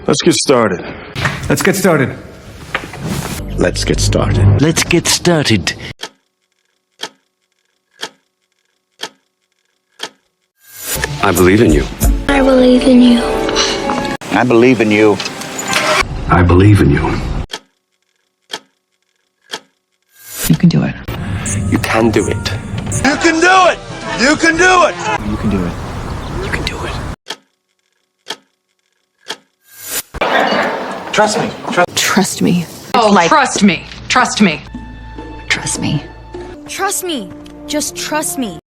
Let's get started. Let's get started. Let's get started. Let's get started. I believe in you. I believe in you. I believe in you. I believe in you. You can do it. You can do it. You can do it! You can do it! You can do it. You can do it. Trust me. Oh, trust me. Trust me. Trust me. Trust me. Just trust me.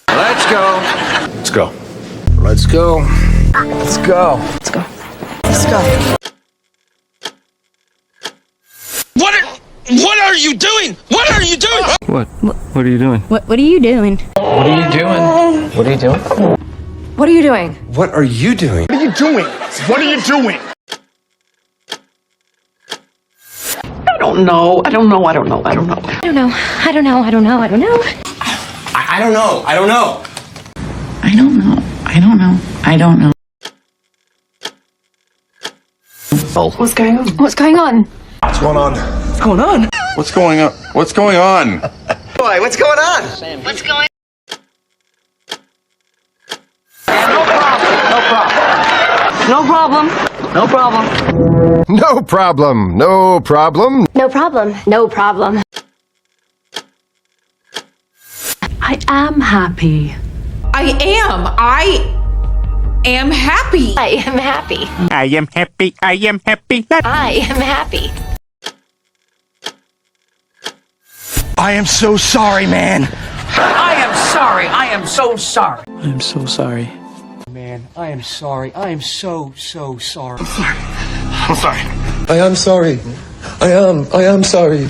Let's go. Let's go. Let's go. Let's go. Let's go. Let's go. What are you doing? What are you doing? What? What are you doing? What are you doing? What are you doing? What are you doing? What are you doing? What are you doing? What are you doing? What are you doing? I don't know. I don't know. I don't know. I don't know. I don't know. I don't know. I don't know. I don't know. I don't know. What's going on? What's going on? What's going on? What's going on? What's going on? What's going on? Boy, what's going on? What's going No problem. No problem. No problem. No problem. I am happy. I am happy. I am happy. I am happy. I am happy. I am happy. I am so sorry, man. I am sorry. I am so sorry. I'm so sorry. Man, I am sorry. I am so sorry. I'm sorry. I am sorry. I am sorry.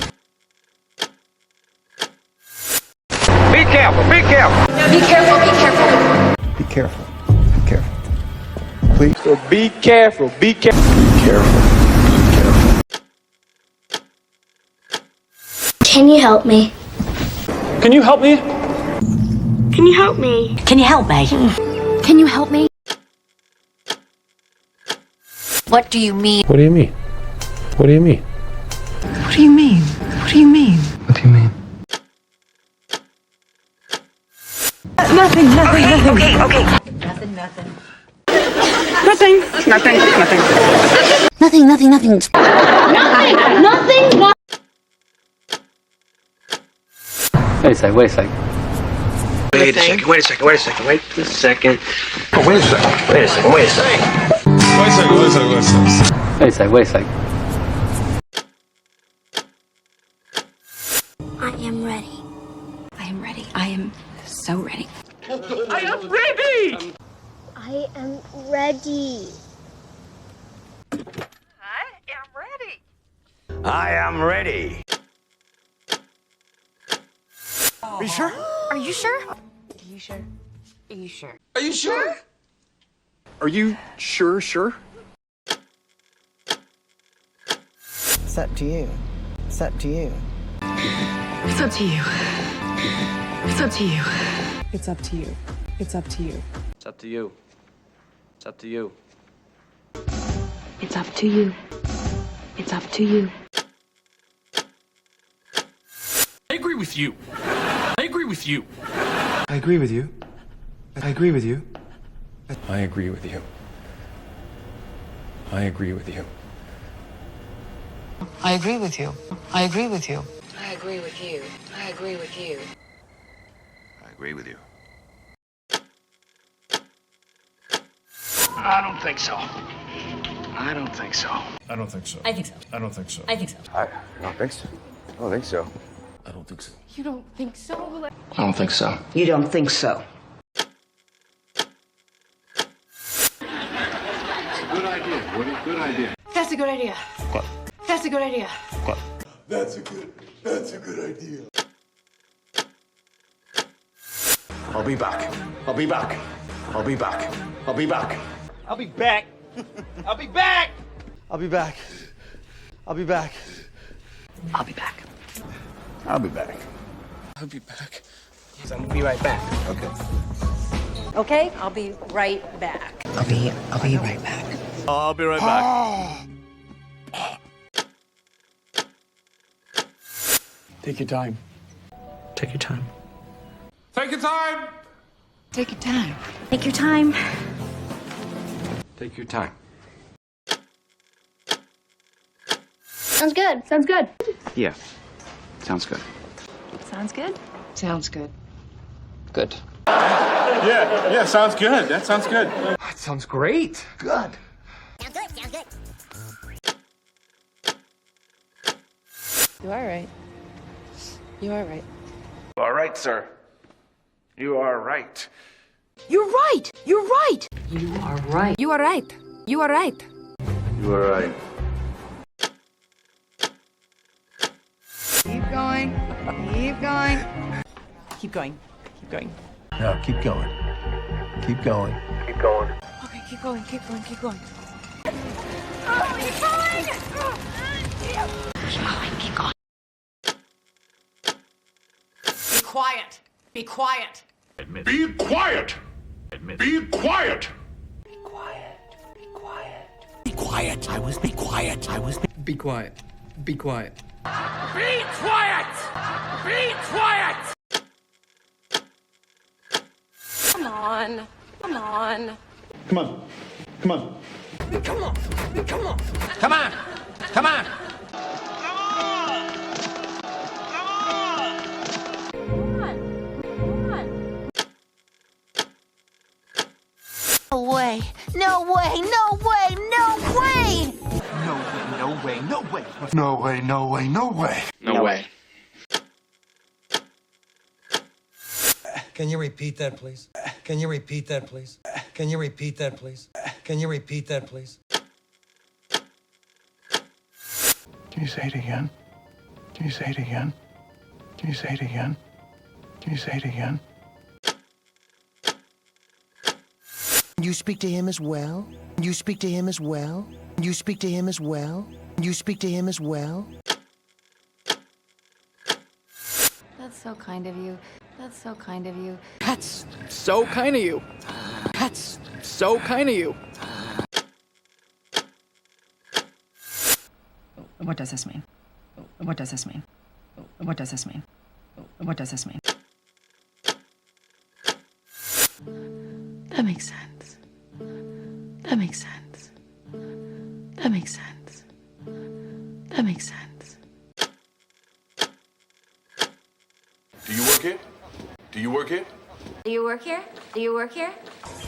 Be careful. Be careful. Be careful. Be careful. Be careful. Be careful. Please. So be careful. Be careful. Careful. Can you help me? Can you help me? Can you help me? Can you help me? Can you help me? What do you mean? What do you mean? What do you mean? What do you mean? What do you mean? What do you mean? Nothing. Okay. Nothing. Wait a sec. Wait a second. Wait a second. Wait a second. Oh, wait a second. Wait a sec. I am ready. I am ready. I am so ready. I am ready. I am ready. Are you sure? Are you sure? Are you sure? Are you sure? It's up to you. It's up to you. It's up to you. It's up to you. It's up to you. It's up to you. It's up to you. It's up to you. I agree with you. I agree with you. I agree with you. I agree with you. I agree with you. I agree with you. I agree with you. I agree with you. I agree with you. I agree with you. I agree with you. I don't think so. I don't think so. I think so. I don't think so. I don't think so. I don't think so. I don't think so. You don't think so? I don't think so. You don't think so? Good idea. What a good idea. That's a good idea. What? That's a good idea. What? That's a good idea. I'll be back. I'll be back. I'll be back. I'll be back. I'll be back. I'll be back. I'll be back. I'll be back. I'll be back. I'll be back. I'll be back. I'll be right back. Okay. Okay? I'll be right back. I'll be right back. I'll be right back. Take your time. Take your time. Take your time. Take your time. Take your time. Take your time. Sounds good. Sounds good. Yeah. Sounds good. Sounds good? Sounds good. Good. Yeah, sounds good. That sounds good. That sounds great. Good. Sounds good. Sounds good. You are right. You are right. You are right, sir. You are right. You're right. You're right. You are right. You are right. You are right. You are right. Keep going. Keep going. Keep going. Keep going. No, keep going. Keep going. Keep going. Okay, keep going. Keep going. Keep going. Keep going. Be quiet. Be quiet. Be quiet. Be quiet. Be quiet. Be quiet. Be quiet. I was be quiet. I was Be quiet. Be quiet. Be quiet. Be quiet. Come on. Come on. Come on. Come on. Come on. Come on. Come on. Come on. No way. No way. No way. No way. No way. No way. No way. No way. No way. No way. Can you repeat that, please? Can you repeat that, please? Can you repeat that, please? Can you repeat that, please? Can you say it again? Can you say it again? Can you say it again? Can you say it again? You speak to him as well. You speak to him as well. You speak to him as well. You speak to him as well. That's so kind of you. That's so kind of you. That's so kind of you. That's so kind of you. What does this mean? What does this mean? What does this mean? What does this mean? That makes sense. That makes sense. That makes sense. That makes sense. Do you work here? Do you work here? Do you work here? Do you work here?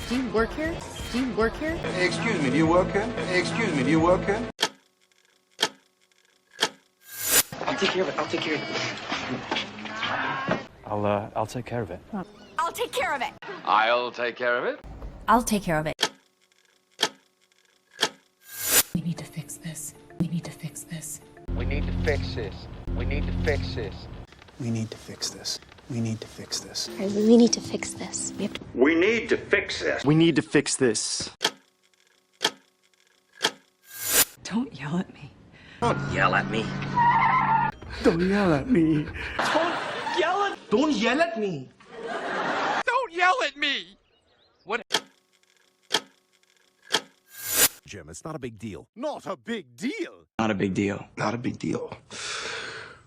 Do you work here? Do you work here? Excuse me, do you work here? Excuse me, do you work here? I'll take care of it. I'll take care of it. I'll take care of it. I'll take care of it. I'll take care of it. I'll take care of it. We need to fix this. We need to fix this. We need to fix this. We need to fix this. We need to fix this. We need to fix this. We need to fix this. We have to. We need to fix this. We need to fix this. Don't yell at me. Don't yell at me. Don't yell at me. Don't yell at me. Don't yell at me. Jim, it's not a big deal. Not a big deal. Not a big deal. Not a big deal.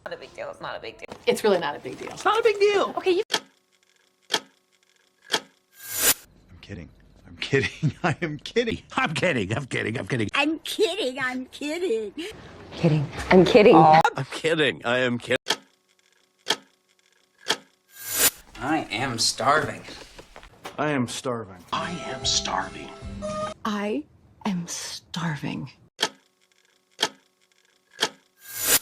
Not a big deal. It's not a big deal. It's really not a big deal. It's not a big deal. Okay, you. I'm kidding. I'm kidding. I am kidding. I'm kidding. I'm kidding. I'm kidding. I'm kidding. I'm kidding. Kidding. I'm kidding. I'm kidding. I am kidding. I am starving. I am starving. I am starving. I am starving.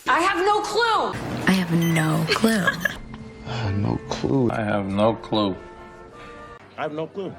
I have no clue. I have no clue. No clue. I have no clue. I have no clue.